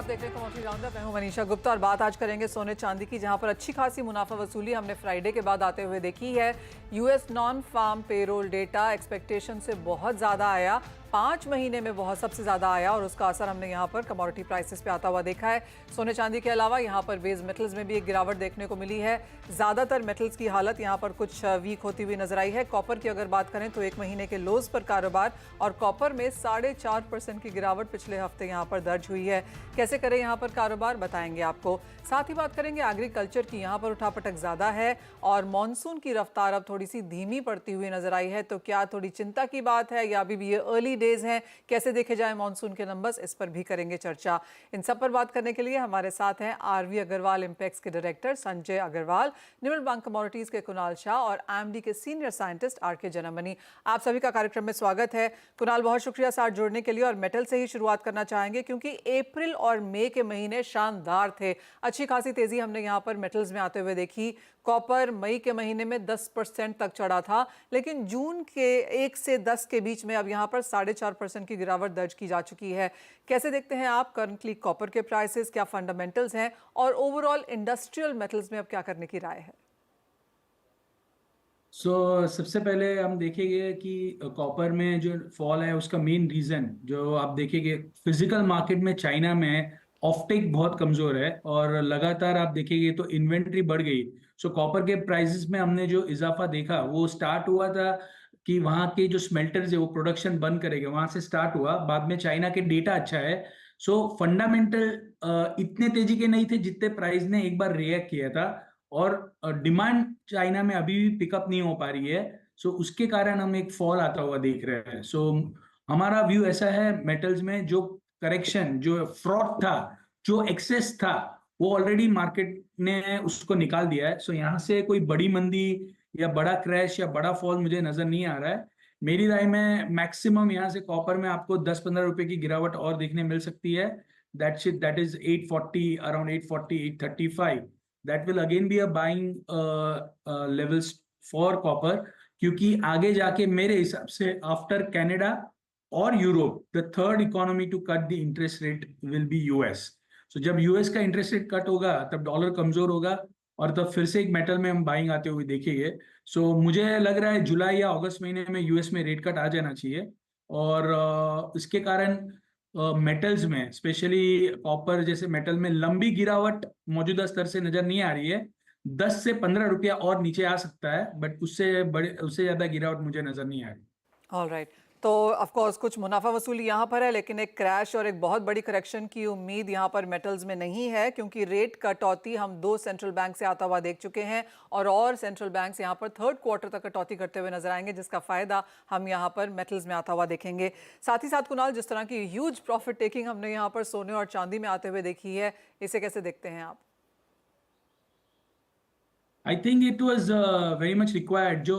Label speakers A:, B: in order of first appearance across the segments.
A: देख रहे हैं कमोडिटी राउंडअप। मैं हूं मनीषा गुप्ता और बात आज करेंगे सोने चांदी की, जहां पर अच्छी खासी मुनाफा वसूली हमने फ्राइडे के बाद आते हुए देखी है। US non farm payroll data expectation से बहुत ज़्यादा आया, 5 महीने में बहुत सबसे ज़्यादा आया और उसका असर हमने यहाँ पर कमोडिटी प्राइसेस पे आता हुआ देखा है। सोने चांदी के अलावा यहाँ पर बेस मेटल्स में भी एक गिरावट देखने को मिली है। ज़्यादातर मेटल्स की हालत यहाँ पर कुछ वीक होती हुई नजर आई है। कॉपर की अगर बात करें तो 1 महीने के लोज पर कारोबार और कॉपर में 4.5% की गिरावट पिछले हफ्ते यहाँ पर दर्ज हुई है। कैसे करें यहाँ पर कारोबार, बताएंगे आपको। साथ ही बात करेंगे एग्रीकल्चर की, यहाँ पर उठापटक ज़्यादा है और मॉनसून की रफ्तार अब थोड़ी सी धीमी पड़ती हुई नजर आई है। तो क्या थोड़ी चिंता की बात है या अभी भी ये अर्ली डेज हैं? कैसे देखे जाए मॉनसून के नंबर्स, इस पर भी करेंगे चर्चा। इन सब पर बात करने के लिए हमारे साथ हैं आरवी अग्रवाल इंपेक्स के डायरेक्टर संजय अग्रवाल, निर्मल बैंक कमोडिटीज के कुणाल शाह और एमडी के सीनियर साइंटिस्ट आरके जनमनी। आप सभी का कार्यक्रम में स्वागत है। कुणाल, बहुत शुक्रिया साथ जुड़ने के लिए और मेटल से ही शुरुआत करना चाहेंगे क्योंकि अप्रैल और मई के महीने शानदार थे। अच्छी खासी तेजी हमने यहाँ पर मेटल्स में आते हुए देखी। कॉपर मई के महीने में 10% तक चढ़ा था, लेकिन जून के 1 से 10 के बीच में अब यहाँ पर 4.5% की गिरावट दर्ज की जा चुकी है। कैसे देखते हैं आप करंटली कॉपर के प्राइसेस, क्या फंडामेंटल्स हैं और ओवरऑल इंडस्ट्रियल मेटल्स में अब क्या करने की राय है?
B: सबसे पहले हम देखेंगे कि कॉपर में जो फॉल है उसका मेन रीजन जो आप देखेंगे फिजिकल मार्केट में चाइना में ऑफटेक बहुत कमजोर है और लगातार आप देखेंगे तो इन्वेंट्री बढ़ गई। कॉपर के प्राइसेस में हमने जो इजाफा देखा वो स्टार्ट हुआ था कि वहाँ के जो स्मेल्टर्स है वो प्रोडक्शन बंद करेंगे, वहां से स्टार्ट हुआ। बाद में चाइना के डेटा अच्छा है। फंडामेंटल इतने तेजी के नहीं थे जितने प्राइस ने एक बार रिएक्ट किया था और डिमांड चाइना में अभी भी पिकअप नहीं हो पा रही है। उसके कारण हम एक फॉल आता हुआ देख रहे हैं। हमारा व्यू ऐसा है मेटल्स में जो करेक्शन, जो फ्रॉड था, जो एक्सेस था, वो ऑलरेडी मार्केट ने उसको निकाल दिया है। यहाँ से कोई बड़ी मंदी या बड़ा क्रैश या बड़ा फॉल मुझे नजर नहीं आ रहा है। मेरी राय में मैक्सिमम यहाँ से कॉपर में आपको 10-15 रुपए की गिरावट और देखने मिल सकती है। That is 840, around 840, 835। That will again be a buying levels for copper, क्योंकि आगे जाके मेरे हिसाब से आफ्टर कनाडा और Europe the third economy to cut the interest rate will be US. जब यूएस का इंटरेस्ट रेट कट होगा तब डॉलर कमजोर होगा और तब फिर से एक मेटल में हम बाइंग आते हुए देखेंगे। मुझे लग रहा है जुलाई या अगस्त महीने में यूएस में रेट कट आ जाना चाहिए और इसके कारण मेटल्स में स्पेशली कॉपर जैसे मेटल में लंबी गिरावट मौजूदा स्तर से नजर नहीं आ रही है। 10 से 15 रुपया और नीचे आ सकता है, बट उससे ज्यादा गिरावट मुझे नजर नहीं आ रही।
A: ऑल राइट, तो ऑफ कोर्स कुछ मुनाफा वसूली यहाँ पर है, लेकिन एक क्रैश और एक बहुत बड़ी करेक्शन की उम्मीद यहाँ पर मेटल्स में नहीं है क्योंकि रेट कटौती हम 2 सेंट्रल बैंक से आता हुआ देख चुके हैं और सेंट्रल बैंक्स यहाँ पर थर्ड क्वार्टर तक कटौती करते हुए नजर आएंगे, जिसका फायदा हम यहाँ पर मेटल्स में आता हुआ देखेंगे। साथ ही साथ कुणाल, जिस तरह की ह्यूज प्रॉफिट टेकिंग हमने यहाँ पर सोने और चांदी में आते हुए देखी है, इसे कैसे देखते हैं आप?
B: I think it was very much required. जो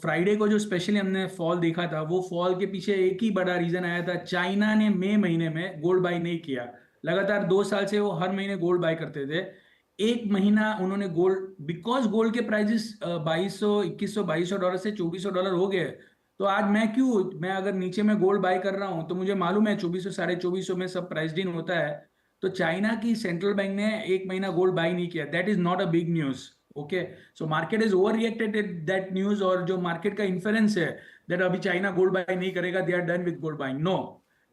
B: फ्राइडे को जो स्पेशली हमने फॉल देखा था, वो फॉल के पीछे एक ही बड़ा रीजन आया था। चाइना ने मई महीने में गोल्ड बाय नहीं किया। लगातार 2 साल से वो हर महीने गोल्ड बाय करते थे। एक महीना उन्होंने गोल्ड, बिकॉज गोल्ड के प्राइसेस 2200, 2100, $2200 से $2400 हो गए। तो आज मैं अगर नीचे में गोल्ड बाय कर रहा हूं तो मुझे मालूम है 2400, 2450 में सब प्राइस इन होता है। तो चाइना की सेंट्रल बैंक ने एक महीना गोल्ड बाय नहीं किया। That is not a big news. Okay, so market is over reacted that news. और जो मार्केट का इन्फ्लुएंस है दैट अभी चाइना गोल्ड बाय नहीं करेगा, they are done with gold buying. No,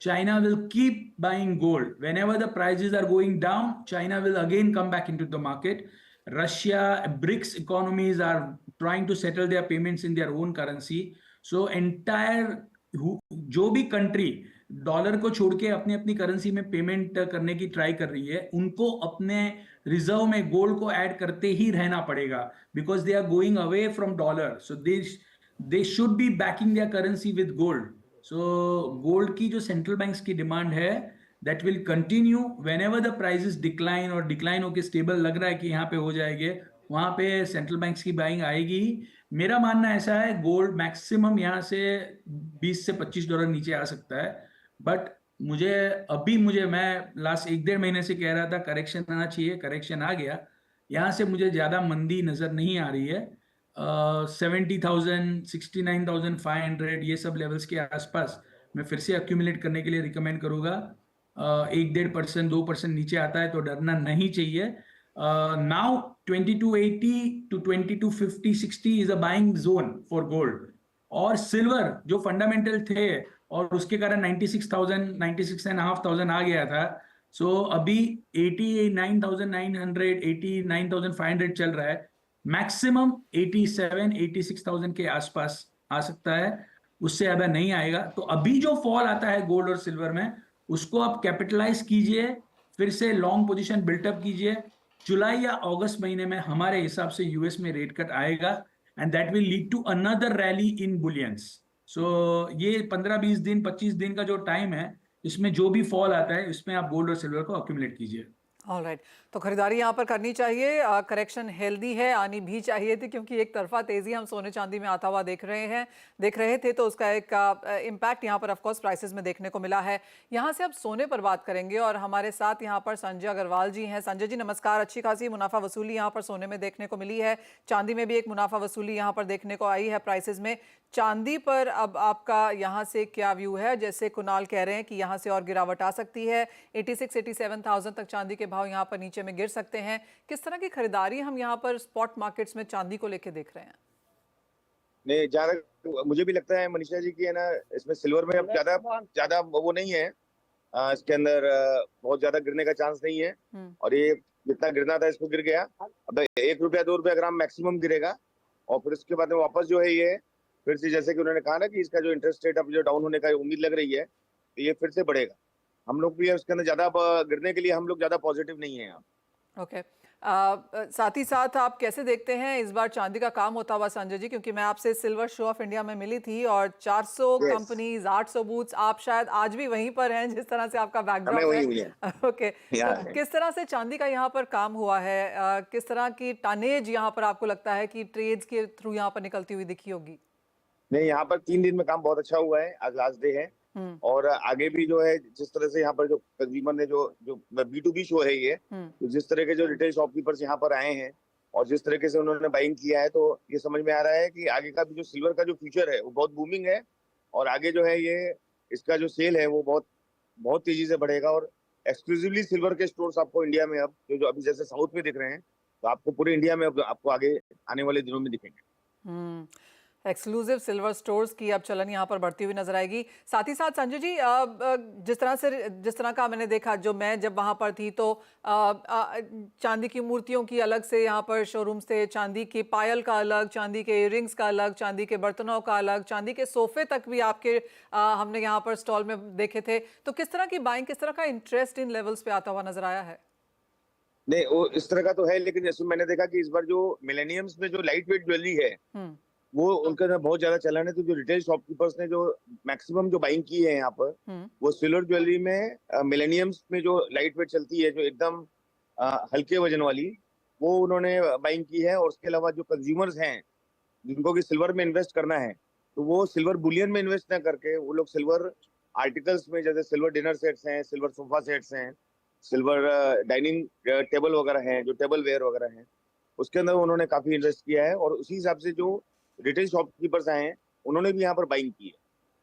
B: China will keep buying gold. Whenever the prices are going down, China will again come back into the market. Russia, BRICS economies are trying to settle their payments in their own currency. So entire जो भी country dollar को छोड़ के अपनी अपनी currency में payment करने की ट्राई कर रही है, उनको अपने रिजर्व में गोल्ड को ऐड करते ही रहना पड़ेगा, because they are going away from dollar. So they should be backing their currency with gold. Gold की जो सेंट्रल बैंक्स की डिमांड है that will continue whenever the prices decline, और डिक्लाइन होकर स्टेबल लग रहा है कि यहाँ पे हो जाएंगे, वहां पे सेंट्रल बैंक्स की बाइंग आएगी। मेरा मानना ऐसा है गोल्ड मैक्सिमम यहाँ से $20 से $25 नीचे आ सकता है। बट मैं लास्ट 1-1.5 महीने से कह रहा था करेक्शन आना चाहिए, करेक्शन आ गया। यहाँ से मुझे ज्यादा मंदी नजर नहीं आ रही है। 70,000, 69,500 ये सब लेवल्स के आसपास मैं फिर से अक्यूमुलेट करने के लिए रिकमेंड करूंगा। 1-1.5%, 2% नीचे आता है तो डरना नहीं चाहिए। Now 2280 to 2250-60 is a buying zone for gold. और सिल्वर जो फंडामेंटल थे और उसके कारण 96,000, 96,500 आ गया था। सो अभी 89,900, 89,500 चल रहा है। मैक्सिमम 87, 86,000 के आसपास आ सकता है, उससे ज्यादा नहीं आएगा। तो अभी जो फॉल आता है गोल्ड और सिल्वर में, उसको आप कैपिटलाइज कीजिए, फिर से लॉन्ग पोजीशन बिल्टअप कीजिए। जुलाई या अगस्त महीने में हमारे हिसाब से यूएस में रेट कट आएगा, and that will lead to another rally in bullions. So ये 15-20 दिन, 25 दिन का जो टाइम है, इसमें जो भी फॉल आता है, इसमें आप गोल्ड और सिल्वर को अक्यूमुलेट कीजिए।
A: ऑलराइट, तो खरीदारी यहाँ पर करनी चाहिए। करेक्शन हेल्दी है, आनी भी चाहिए थी, क्योंकि एक तरफा तेजी हम सोने चांदी में आता हुआ देख रहे थे, तो उसका एक इम्पैक्ट यहाँ पर ऑफ कोर्स प्राइसेस में देखने को मिला है। यहाँ से अब सोने पर बात करेंगे और हमारे साथ यहाँ पर संजय अग्रवाल जी हैं। संजय जी नमस्कार। अच्छी खासी मुनाफा वसूली यहाँ पर सोने में देखने को मिली है, चांदी में भी एक मुनाफा वसूली यहाँ पर देखने को आई है प्राइसेस में। चांदी पर अब आपका यहाँ से क्या व्यू है? जैसे कुणाल कह रहे हैं कि यहाँ से और गिरावट आ सकती है, 86-87,000 तक चांदी के भाव यहाँ पर नीचे में गिर सकते हैं। किस तरह की खरीदारी हम यहाँ पर स्पॉट मार्केट्स में चांदी को लेके देख रहे हैं?
C: नहीं, जहाँ तक मुझे भी लगता है मनीषा जी की है ना, इसमें सिल्वर में अब ज्यादा ज्यादा वो नहीं है। इसके अंदर बहुत ज्यादा गिरने का चांस नहीं है। और ये जितना गिरना था इसको गिर गया। अब 1 रुपया 2 रुपया ग्राम मैक्सिमम गिरेगा, और फिर उसके बाद में वापस जो है ये फिर से, जैसे कि उन्होंने कहा ना कि इसका जो इंटरेस्ट रेट अब जो डाउन होने का उम्मीद लग रही है, तो ये फिर से बढ़ेगा। हम लोग भी उसके अंदर ज्यादा गिरने के लिए हम लोग ज्यादा पॉजिटिव नहीं है यहाँ।
A: ओके, साथ ही साथ आप कैसे देखते हैं इस बार चांदी का काम होता हुआ संजय जी? क्योंकि मैं आपसे सिल्वर शो ऑफ इंडिया में मिली थी और 400 कंपनीज, 800 बूथ्स, आप शायद आज भी वहीं पर हैं जिस तरह से आपका बैकड्रॉप है। ओके, तो किस तरह से चांदी का यहाँ पर काम हुआ है? किस तरह की टनेज यहाँ पर आपको लगता है कि ट्रेड्स के थ्रू यहाँ पर निकलती हुई दिखी होगी?
C: नहीं, यहाँ पर 3 दिन में काम बहुत अच्छा हुआ है। आज लास्ट डे है, और आगे भी जो है जिस तरह से यहाँ पर जो कंज्यूमर ने जो B2B शो है ये, तो जिस तरह के जो रिटेल शॉपकीपर्स यहाँ पर आए हैं और जिस तरीके से उन्होंने बाइंग किया है, तो ये समझ में आ रहा है कि आगे का भी जो सिल्वर का जो फ्यूचर है वो बहुत बूमिंग है। और आगे जो है ये इसका जो सेल है वो बहुत बहुत तेजी से बढ़ेगा। और एक्सक्लूसिवली सिल्वर के स्टोर्स आपको इंडिया में अब जो अभी जैसे साउथ में दिख रहे हैं, तो आपको पूरे इंडिया में अब आपको आगे आने वाले दिनों में दिखेंगे।
A: एक्सक्लूसिव सिल्वर स्टोर्स की अब चलन यहाँ पर बढ़ती हुई नजर आएगी। साथ ही साथ संजय जी, जिस तरह का मैंने देखा, जो मैं जब वहाँ पर थी, तो चांदी की मूर्तियों की अलग से यहाँ पर शोरूम से, चांदी के पायल का अलग, चांदी के इयररिंग्स का अलग, चांदी के बर्तनों का अलग, चांदी के सोफे तक भी आपके हमने यहाँ पर स्टॉल में देखे थे। तो किस तरह की बाइंग, किस तरह का इंटरेस्ट इन लेवल्स पे आता हुआ नजर आया है?
C: नहीं, वो इस तरह का तो है, लेकिन जैसे मैंने देखा कि इस बार जो मिलेनियम्स में जो लाइट वेट ज्वेलरी है वो उनके अंदर बहुत ज्यादा चलन है। तो जो रिटेल शॉपकीपर्स ने जो मैक्सिमम जो बाइंग की है यहाँ पर, वो सिल्वर ज्वेलरी में मिलेनियम्स में जो लाइट वेट चलती है, जो एकदम हल्के वजन वाली, वो उन्होंने बाइंग की है। और उसके अलावा जो कंज्यूमर्स हैं जिनको कि सिल्वर में इन्वेस्ट करना है, तो वो सिल्वर बुलियन में इन्वेस्ट ना करके वो लोग सिल्वर आर्टिकल्स में, जैसे सिल्वर डिनर सेट्स हैं, सिल्वर सोफा सेट्स हैं, सिल्वर डाइनिंग टेबल वगैरह हैं, जो टेबल वेयर वगैरह हैं, उसके अंदर उन्होंने काफी इन्वेस्ट किया है। और उसी हिसाब से जो रिटेल शॉपकीपर्स आए हैं उन्होंने भी यहाँ पर बाइंग की है।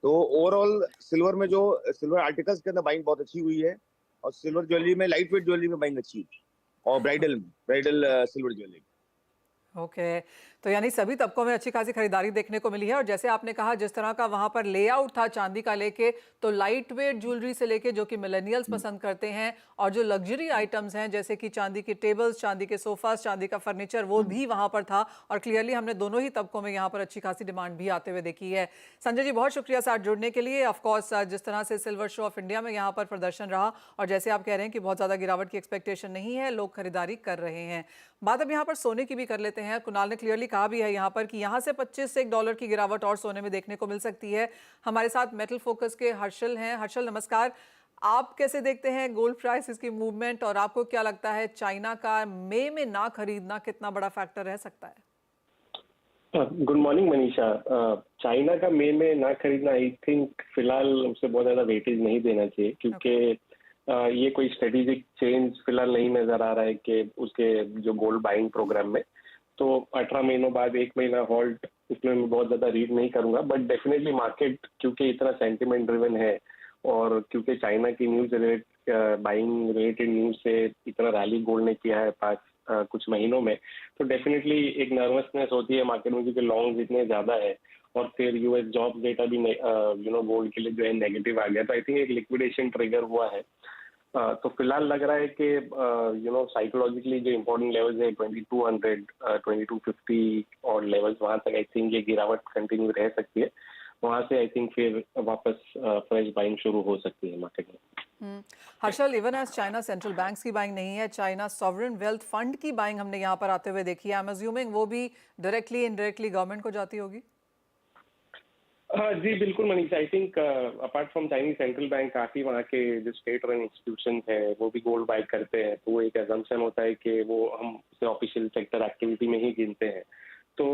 C: तो ओवरऑल सिल्वर में जो सिल्वर आर्टिकल्स के अंदर बाइंग बहुत अच्छी हुई है, और सिल्वर ज्वेलरी में, लाइट वेट ज्वेलरी में बाइंग अच्छी है, और ब्राइडल सिल्वर ज्वेलरी।
A: ओके, तो यानी सभी तबकों में अच्छी खासी खरीदारी देखने को मिली है। और जैसे आपने कहा, जिस तरह का वहां पर लेआउट था चांदी का लेके, तो लाइट वेट ज्वेलरी से लेके जो कि मिलेनियल्स पसंद करते हैं, और जो लग्जरी आइटम्स हैं जैसे कि चांदी के टेबल्स, चांदी के सोफास, चांदी का फर्नीचर, वो भी वहां पर था। और क्लियरली हमने दोनों ही तबकों में यहाँ पर अच्छी खासी डिमांड भी आते हुए देखी है। संजय जी, बहुत शुक्रिया साथ जुड़ने के लिए। ऑफकोर्स जिस तरह से सिल्वर शो ऑफ इंडिया में यहाँ पर प्रदर्शन रहा, और जैसे आप कह रहे हैं कि बहुत ज्यादा गिरावट की एक्सपेक्टेशन नहीं है, लोग खरीदारी कर रहे हैं। बात अब यहाँ पर सोने की भी कर लेते हैं। कुणाल ने क्लियरली कहा भी है यहाँ पर कि यहाँ से 25 से $1 की गिरावट और सोने में देखने को मिल सकती है। हमारे साथ मेटल फोकस के हर्षल हैं। हर्षल नमस्कार, आप कैसे देखते हैं गोल्ड प्राइस की मूवमेंट, और आपको क्या लगता है चाइना का मई में ना खरीदना कितना बड़ा फैक्टर रह सकता है?
D: Good morning Manisha. चाइना का मई में ना खरीदना, आई थिंक फिलहाल उसे बहुत ज्यादा वेटेज नहीं देना चाहिए, क्योंकि ये कोई स्ट्रेटेजिक चेंज फिलहाल नहीं नजर आ रहा है कि उसके जो गोल्ड बाइंग प्रोग्राम में। तो 18 महीनों बाद 1 महीना हॉल्ट, इसमें मैं बहुत ज्यादा रीड नहीं करूंगा। बट डेफिनेटली मार्केट क्योंकि इतना सेंटिमेंट ड्रिवन है, और क्योंकि चाइना की न्यूज बाइंग रिलेटेड न्यूज से इतना रैली गोल्ड ने किया है कुछ महीनों में, तो डेफिनेटली एक नर्वसनेस होती है मार्केट में क्योंकि लॉन्ग इतने ज्यादा है और फिर यूएस जॉब डेटा भी गोल्ड के लिए जो है नेगेटिव आ गया, तो आई थिंक एक लिक्विडेशन ट्रिगर हुआ है। तो फिलहाल लग रहा है कि साइकोलॉजिकली जो इम्पोर्टेंट लेवल्स है 2200 2250 और लेवल्स, वहां तक आई थिंक ये गिरावट कंटिन्यू रह सकती है। वहां से आई थिंक फिर वापस फ्रेश बाइंग शुरू हो सकती है मार्केट में।
A: Harshal, even as China central banks की बाइंग नहीं है, चाइना सॉवरेन वेल्थ फंड की बाइंग हमने यहाँ पर आते हुए देखी है। आई एम अज्यूमिंग वो भी डायरेक्टली इनडायरेक्टली गवर्नमेंट को जाती होगी।
D: जी बिल्कुल Manish, I think apart from Chinese central bank काफी वहाँ के जो स्टेट रन इंस्टीट्यूशन है वो भी गोल्ड बाय करते हैं, तो वो एक एजम्पशन होता है कि वो हम उसे ऑफिशियल सेक्टर एक्टिविटी में ही गिनते हैं। तो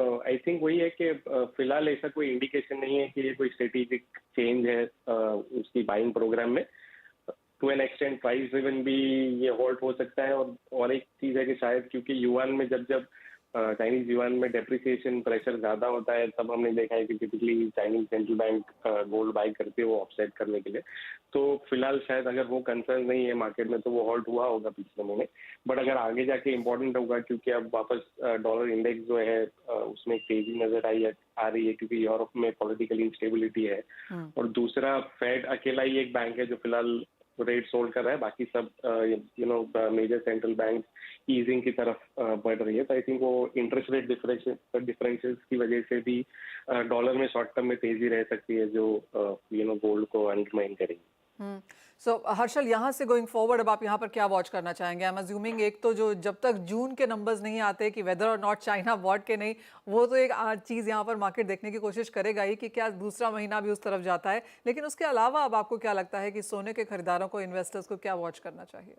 D: आई थिंक वही है कि फिलहाल ऐसा कोई इंडिकेशन नहीं है कि ये कोई स्ट्रेटेजिक चेंज है उसकी बाइंग प्रोग्राम में। To an extent price driven भी ये होल्ड हो सकता है। और एक चीज है कि शायद क्योंकि युआन में जब चाइनीज युआन में डेप्रिसिएशन प्रेशर ज्यादा होता है, तब हमने देखा है कि typically Chinese central bank gold buy करते हैं वो ऑफसेट करने के लिए। तो फिलहाल शायद अगर वो कंसर्न नहीं है मार्केट में तो वो हॉल्ट हुआ होगा पिछले महीने, बट अगर आगे जाके इम्पोर्टेंट होगा क्योंकि अब वापस डॉलर इंडेक्स जो है उसमें तेजी नजर आ रही है क्योंकि यूरोप में पॉलिटिकल इंस्टेबिलिटी है। और दूसरा फेड अकेला ही एक बैंक है जो फिलहाल रेट होल्ड कर रहा है, बाकी सब मेजर सेंट्रल बैंक ईजिंग की तरफ बढ़ रही है। तो आई थिंक वो इंटरेस्ट रेट डिफरेंसेस की वजह से भी डॉलर में शॉर्ट टर्म में तेजी रह सकती है जो गोल्ड को अंडरमाइन करेगी।
A: सो हर्षल, यहाँ से गोइंग फॉरवर्ड अब आप यहाँ पर क्या वॉच करना चाहेंगे? आई एम अज्यूमिंग एक तो जो जब तक जून के नंबर्स नहीं आते कि वेदर और नॉट चाइना बॉट के नहीं, वो तो एक चीज़ यहाँ पर मार्केट देखने की कोशिश करेगा ही कि क्या दूसरा महीना भी उस तरफ जाता है। लेकिन उसके अलावा अब आपको क्या लगता है कि सोने के खरीदारों को, इन्वेस्टर्स को क्या वॉच करना चाहिए?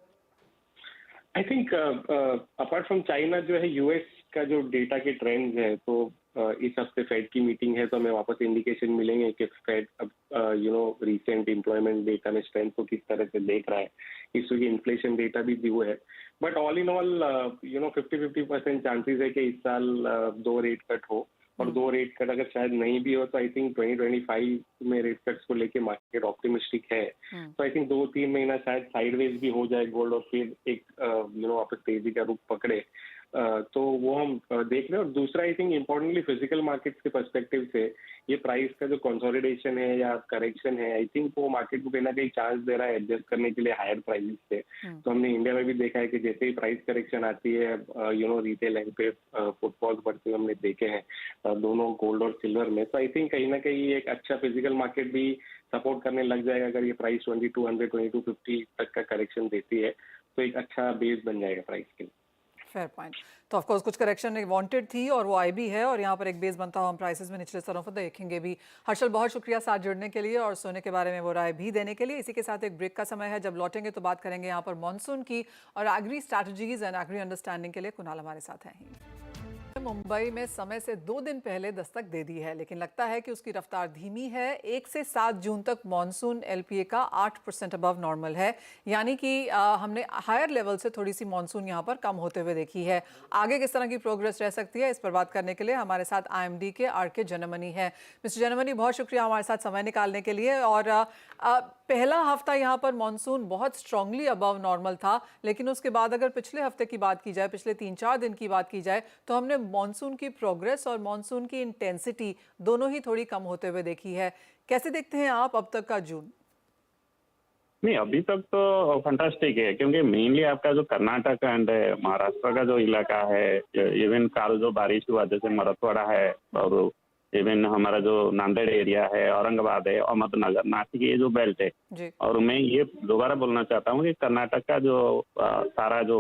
D: I think apart from China जो है यूएस का जो डेटा के ट्रेंड्स है, तो इस हफ्ते फेड की मीटिंग है तो हमें वापस इंडिकेशन मिलेंगे कि फेड अब रिसेंट एम्प्लॉयमेंट डेटा में स्ट्रेंथ को किस तरह से देख रहा है। इस वीक इन्फ्लेशन डेटा भी ड्यू है, but all in all 50-50% chances है कि इस साल 2 रेट कट हो, और 2 रेट कट अगर शायद नहीं भी हो तो आई थिंक 2025 में रेट कट्स को लेके मार्केट ऑप्टिमिस्टिक है। तो आई थिंक 2-3 महीना शायद साइडवेज भी हो जाए गोल्ड और फिर एक वापस तेजी का रुख पकड़े, तो वो हम देख रहे हैं। और दूसरा I think importantly physical markets के पर्सपेक्टिव से ये प्राइस का जो कंसोलिडेशन है या करेक्शन है, आई थिंक वो मार्केट को कहीं ना कहीं चांस दे रहा है एडजस्ट करने के लिए हायर प्राइसेस से। तो हमने इंडिया में भी देखा है कि जैसे ही प्राइस करेक्शन आती है रिटेल एंड पे फुटफॉल्स बढ़ते हुए हमने देखे हैं दोनों गोल्ड और सिल्वर में। तो आई थिंक कहीं ना कहीं एक अच्छा फिजिकल मार्केट भी सपोर्ट करने लग जाएगा अगर ये प्राइस 2200 2250 तक का करेक्शन देती है, तो एक अच्छा बेस बन जाएगा प्राइस के लिए।
A: Fair point. तो ऑफ कोर्स कुछ करेक्शन वांटेड थी और वो आई भी है, और यहाँ पर एक बेस बनता हुआ हम प्राइसेस में निचले स्तरों पर देखेंगे भी। हर्षल, बहुत शुक्रिया साथ जुड़ने के लिए और सोने के बारे में वो राय भी देने के लिए। इसी के साथ एक ब्रेक का समय है, जब लौटेंगे तो बात करेंगे यहाँ पर मॉनसून की और agri strategies and agri understanding के लिए कुणाल हमारे साथ हैं। मुंबई में समय से 2 दिन पहले दस्तक दे दी है, लेकिन लगता है कि उसकी रफ्तार धीमी है। 1 से 7 जून तक मॉनसून एलपीए का 8% अबव नॉर्मल है, यानी कि हमने हायर लेवल से थोड़ी सी मॉनसून यहाँ पर कम होते हुए देखी है। आगे किस तरह की प्रोग्रेस रह सकती है, इस पर बात करने के लिए हमारे साथ आईएमडी के आर.के. जनमनी है। मिस्टर जनमनी, बहुत शुक्रिया हमारे साथ समय निकालने के लिए। और पहला हफ्ता यहाँ पर मॉनसून बहुत स्ट्रांगली अबव नॉर्मल था, लेकिन उसके बाद अगर पिछले हफ्ते की बात की जाए, पिछले 3-4 दिन की बात की जाए, तो हमने मॉनसून की प्रोग्रेस और मॉनसून की इंटेंसिटी दोनों ही थोड़ी कम होते हुए देखी है। कैसे देखते हैं आप अब तक का जून?
E: नहीं, अभी तक तो फंटास्टिक है, क्योंकि मेनली आपका जो कर्नाटक एंड महाराष्ट्र का जो इलाका है, इवन कल जो बारिश हुआ जैसे मराठवाड़ा है और इवन हमारा जो नांदेड़ एरिया है, औरंगाबाद है, अहमदनगर, नासिक, ये जो बेल्ट है जी। और मैं ये दोबारा बोलना चाहता हूँ कि कर्नाटक का जो सारा जो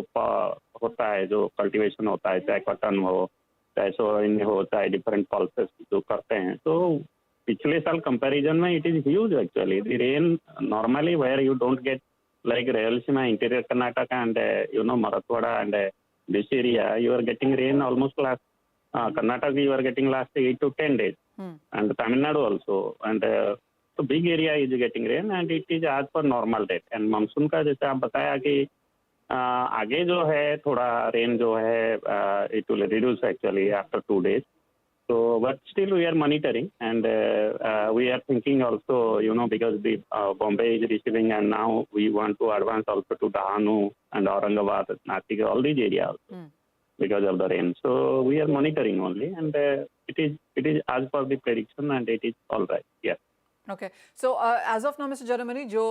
E: होता है, जो कल्टीवेशन होता है, चाहे कॉटन हो, चाहे सोयाबीन हो, चाहे डिफरेंट पल्सेस जो करते हैं, तो पिछले साल कंपैरिजन में it is huge actually. The rain normally where you don't get like Rayalaseema, interior Karnataka and Marathwada and this area, you are getting rain almost last Karnataka you are getting last 8 to 10 days and Tamil Nadu also, and so big area is getting rain and it is as per normal date. And monsoon का जैसे आप बताया कि आगे जो है थोड़ा rain जो है it will reduce actually after 2 days, So, but still we are monitoring, and we are thinking also, because the Bombay is receiving, and now we want to advance also to Dahanu and Aurangabad, Nashik, all these areas because of the rain. So we are monitoring only, and it is as per the prediction, and it is all right. Yeah.
A: Okay so as of now mister Germany जो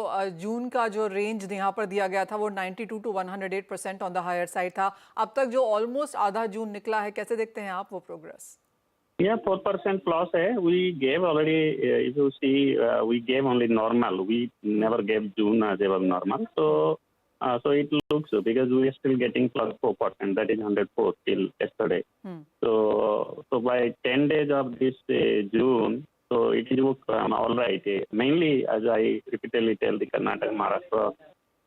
A: जून का जो range यहाँ पर दिया गया था वो 92 to 108% on the higher side था. अब तक जो ऑलमोस्ट आधा जून निकला है, कैसे देखते हैं आप वो progress?
E: Yeah, 4% plus. We gave already. If you see, we gave only normal. We never gave June as ever normal. So it looks because we are still getting plus 4%. That is 104 till yesterday. So by 10 days of this June, so it is all right. Mainly, as I repeatedly tell the Karnataka, Maharashtra,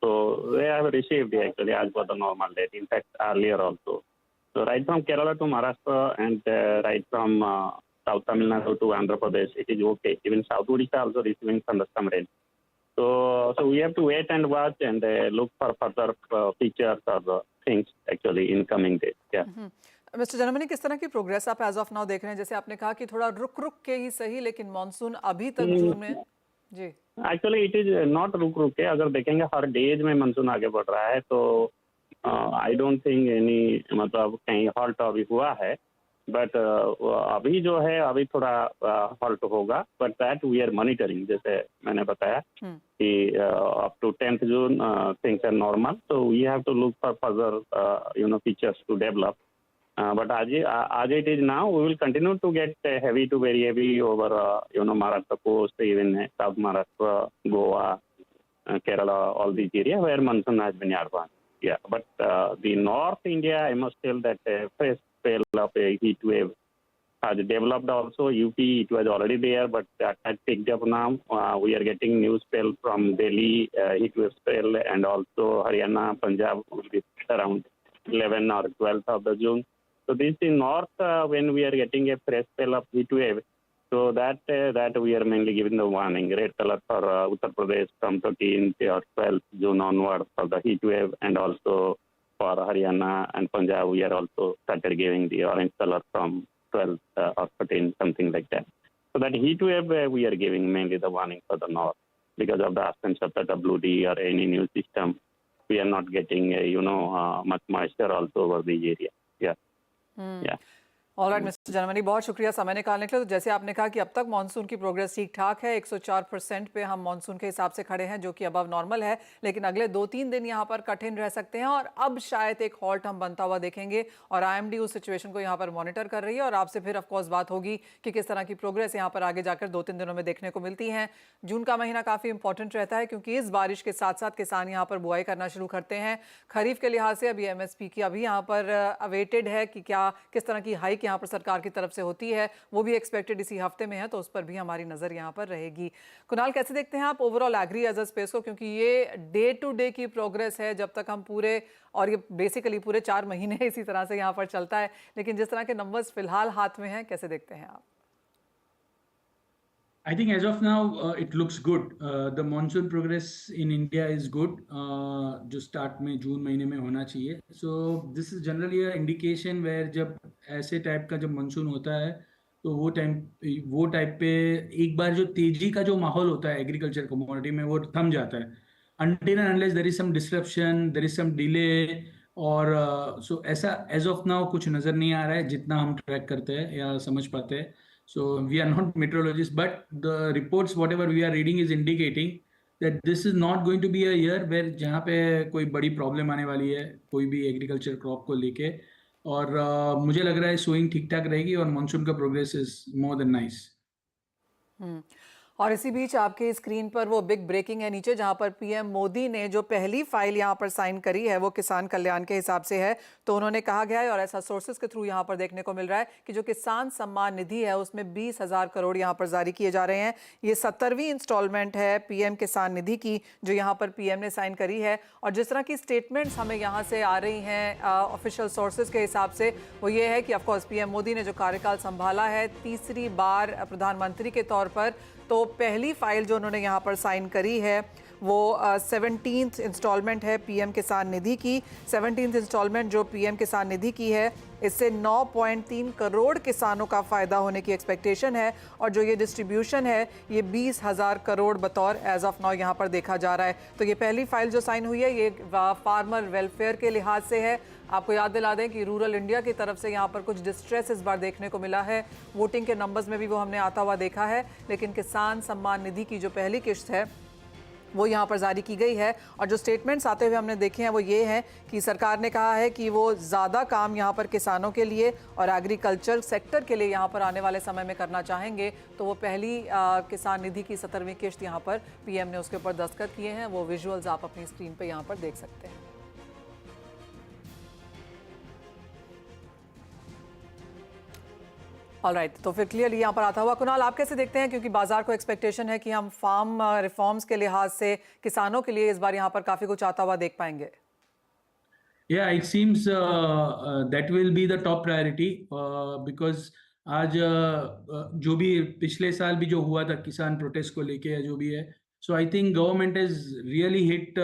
E: so they have received actually as per the normal date. In fact, earlier also. So right from Kerala to Maharashtra and right from South Tamil Nadu to Andhra Pradesh, it is okay. Even South Odisha also receiving thunderstorm rain. So we have to wait and watch and look for further features or things actually in coming days. Yeah.
A: Mr Janmani, किस तरह की progress आप as of now देख रहे हैं? जैसे आपने कहा कि थोड़ा रुक रुक के ही सही, लेकिन मानसून अभी तक जून में जी
E: एक्चुअली इट इज नॉट रुक रुक के. अगर देखेंगे हर डेज में मानसून आगे बढ़ रहा है, तो आई डोंट थिंक एनी मतलब कहीं हॉल्ट अभी हुआ है. बट अभी जो है अभी थोड़ा हॉल्ट होगा, but that we are monitoring. जैसे मैंने बताया कि up to 10th June things are normal, so we have to look for further features to develop. But as it is now, we will continue to get heavy to very heavy over Maharashtra coast, even South Maharashtra, Goa, Kerala, all these areas where monsoon has been advanced. Yeah, but the North India, I must tell that first spell of a heat wave has developed also. UP, it was already there, but that has picked up now. We are getting new spell from Delhi, heat wave spell, and also Haryana, Punjab will be around 11th or 12th of the June. So this is north when we are getting a fresh spell of heat wave. So that we are mainly giving the warning, red color for Uttar Pradesh from 13th or 12th June onward for the heat wave, and also for Haryana and Punjab we are also started giving the orange color from 12th or 13th, something like that. So that heat wave we are giving mainly the warning for the north because of the absence of the WD or any new system. We are not getting much moisture also over the area. Yeah. Yeah.
A: Alright Mr Janmani, बहुत शुक्रिया समय निकालने के लिए. तो जैसे आपने कहा कि अब तक मानसून की प्रोग्रेस ठीक ठाक है, 104% पे हम मानसून के हिसाब से खड़े हैं, जो कि अबव नॉर्मल है. लेकिन अगले 2-3 दिन यहाँ पर कठिन रह सकते हैं, और अब शायद एक हॉल्ट हम बनता हुआ देखेंगे. और IMD उस सिचुएशन को यहाँ पर मॉनिटर कर रही है, और आपसे फिर ऑफकोर्स बात होगी कि किस तरह की प्रोग्रेस यहाँ पर आगे जाकर 2-3 दिनों में देखने को मिलती है. जून का महीना काफ़ी इंपॉर्टेंट रहता है, क्योंकि इस बारिश के साथ साथ किसान यहाँ पर बुआई करना शुरू करते हैं. खरीफ के लिहाज से अभी MSP की अभी यहाँ पर अवेटेड है कि क्या किस तरह की हाइक यहाँ पर सरकार की तरफ से होती है, वो भी एक्सपेक्टेड इसी हफ्ते में है, तो उस पर भी हमारी नजर यहाँ पर रहेगी. कुणाल, कैसे देखते हैं आप overall agri as a space को? क्योंकि ये डे टू डे की प्रोग्रेस है, जब तक हम पूरे, और ये बेसिकली पूरे 4 महीने इसी तरह से यहाँ पर चलता है, लेकिन जिस तरह के नंबर्स फिलहाल हाथ में हैं, कैसे देखते हैं आप?
B: I think as of now it looks good. The monsoon progress in India is good. जो स्टार्ट में जून महीने में होना चाहिए. So this is generally a indication where जब ऐसे टाइप का जब मानसून होता है, तो वो टाइप पे एक बार जो तेजी का जो माहौल होता है एग्रीकल्चर कमोडिटी में, वो थम जाता है. Until and unless there is some disruption, there is some delay, और so ऐसा as of now कुछ नजर नहीं आ रहा है जितना हम ट्रैक करते हैं या समझ पाते हैं. So we are not meteorologists, but the reports whatever we are reading is indicating that this is not going to be a year where जहाँ पे कोई बड़ी प्रॉब्लम आने वाली है कोई भी एग्रीकल्चर क्रॉप को लेके. और मुझे लग रहा है सोइंग ठीक ठाक रहेगी, और मानसून का progress is more than nice.
A: और इसी बीच आपके स्क्रीन पर वो बिग ब्रेकिंग है नीचे, जहां पर PM मोदी ने जो पहली फाइल यहां पर साइन करी है वो किसान कल्याण के हिसाब से है. तो उन्होंने कहा गया है, और ऐसा सोर्सेज के थ्रू यहां पर देखने को मिल रहा है, कि जो किसान सम्मान निधि है उसमें 20,000 करोड़ यहां पर जारी किए जा रहे हैं. ये 70वीं इंस्टॉलमेंट है PM किसान निधि की, जो यहाँ पर PM ने साइन करी है. और जिस तरह की स्टेटमेंट्स हमें यहाँ से आ रही हैं ऑफिशियल सोर्सेज के हिसाब से, वो ये है कि ऑफकोर्स PM मोदी ने जो कार्यकाल संभाला है 3री बार प्रधानमंत्री के तौर पर, तो पहली फाइल जो उन्होंने यहाँ पर साइन करी है वो 17th इंस्टॉलमेंट है PM किसान निधि की. 17th इंस्टॉलमेंट जो PM किसान निधि की है इससे 9.3 करोड़ किसानों का फायदा होने की एक्सपेक्टेशन है और जो ये डिस्ट्रीब्यूशन है ये 20,000 करोड़ बतौर एज ऑफ नाउ यहाँ पर देखा जा रहा है। तो ये पहली फाइल जो साइन हुई है ये फार्मर वेलफेयर के लिहाज से है। आपको याद दिला दें कि रूरल इंडिया की तरफ से यहाँ पर कुछ डिस्ट्रेस इस बार देखने को मिला है। वोटिंग के नंबर्स में भी वो हमने आता हुआ देखा है, लेकिन किसान सम्मान निधि की जो पहली किश्त है वो यहाँ पर जारी की गई है। और जो स्टेटमेंट्स आते हुए हमने देखे हैं वो ये हैं कि सरकार ने कहा है कि वो ज़्यादा काम यहाँ पर किसानों के लिए और एग्रीकल्चर सेक्टर के लिए यहाँ पर आने वाले समय में करना चाहेंगे। तो वो पहली किसान निधि की 17वीं किश्त यहाँ पर पीएम ने उसके ऊपर दस्तखत किए हैं। वो विजुअल्स आप अपनी स्क्रीन पर यहाँ पर देख सकते हैं। ऑलराइट, तो फिर क्लियरली यहाँ पर आता हुआ कुणाल आप कैसे देखते हैं, क्योंकि बाजार को एक्सपेक्टेशन है कि हम फार्म रिफॉर्म्स के लिहाज से किसानों के लिए इस बार यहाँ पर काफी कुछ आता हुआ देख पाएंगे।
B: Yeah, it seems that will be the top priority because आज जो भी पिछले साल भी जो हुआ था किसान प्रोटेस्ट को लेके या जो भी है, so I think government is really hit.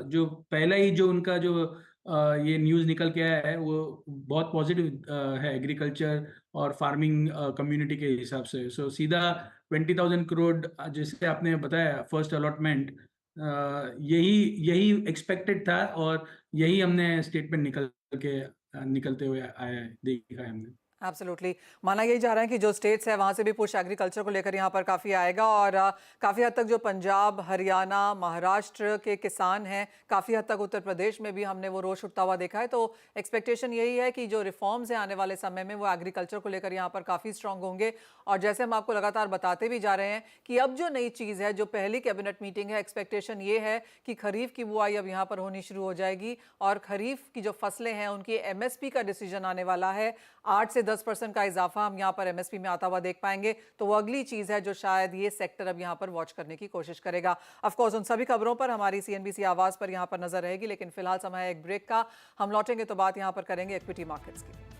B: जो पहला ही जो उनका जो ये न्यूज़ निकल के आया है वो बहुत पॉजिटिव है एग्रीकल्चर और फार्मिंग कम्युनिटी के हिसाब से। सो सीधा 20,000 करोड़ जैसे आपने बताया फर्स्ट अलॉटमेंट, यही यही एक्सपेक्टेड था और यही हमने स्टेटमेंट निकलते हुए आया है, देखा है हमने।
A: एब्सोल्युटली, माना यही जा रहा है कि जो स्टेट्स है वहाँ से भी पुश एग्रीकल्चर को लेकर यहाँ पर काफ़ी आएगा और काफ़ी हद तक जो पंजाब, हरियाणा, महाराष्ट्र के किसान हैं, काफ़ी हद तक उत्तर प्रदेश में भी हमने वो रोष उठता हुआ देखा है। तो एक्सपेक्टेशन यही है कि जो रिफॉर्म्स हैं आने वाले समय में वो एग्रीकल्चर को लेकर यहाँ पर काफ़ी स्ट्रांग होंगे। और जैसे हम आपको लगातार बताते भी जा रहे हैं कि अब जो नई चीज़ है, जो पहली कैबिनेट मीटिंग है, एक्सपेक्टेशन ये है कि खरीफ की बुआई अब यहाँ पर होनी शुरू हो जाएगी और खरीफ की जो फसलें हैं उनकी एमएसपी का डिसीजन आने वाला है। 8 से 10% का इजाफा हम यहाँ पर एमएसपी में आता हुआ देख पाएंगे। तो वो अगली चीज़ है जो शायद ये सेक्टर अब यहाँ पर वॉच करने की कोशिश करेगा। ऑफ कोर्स उन सभी खबरों पर हमारी सीएनबीसी आवाज़ पर यहाँ पर नजर रहेगी, लेकिन फिलहाल समय है एक ब्रेक का। हम लौटेंगे तो बात यहाँ पर करेंगे इक्विटी मार्केट्स की।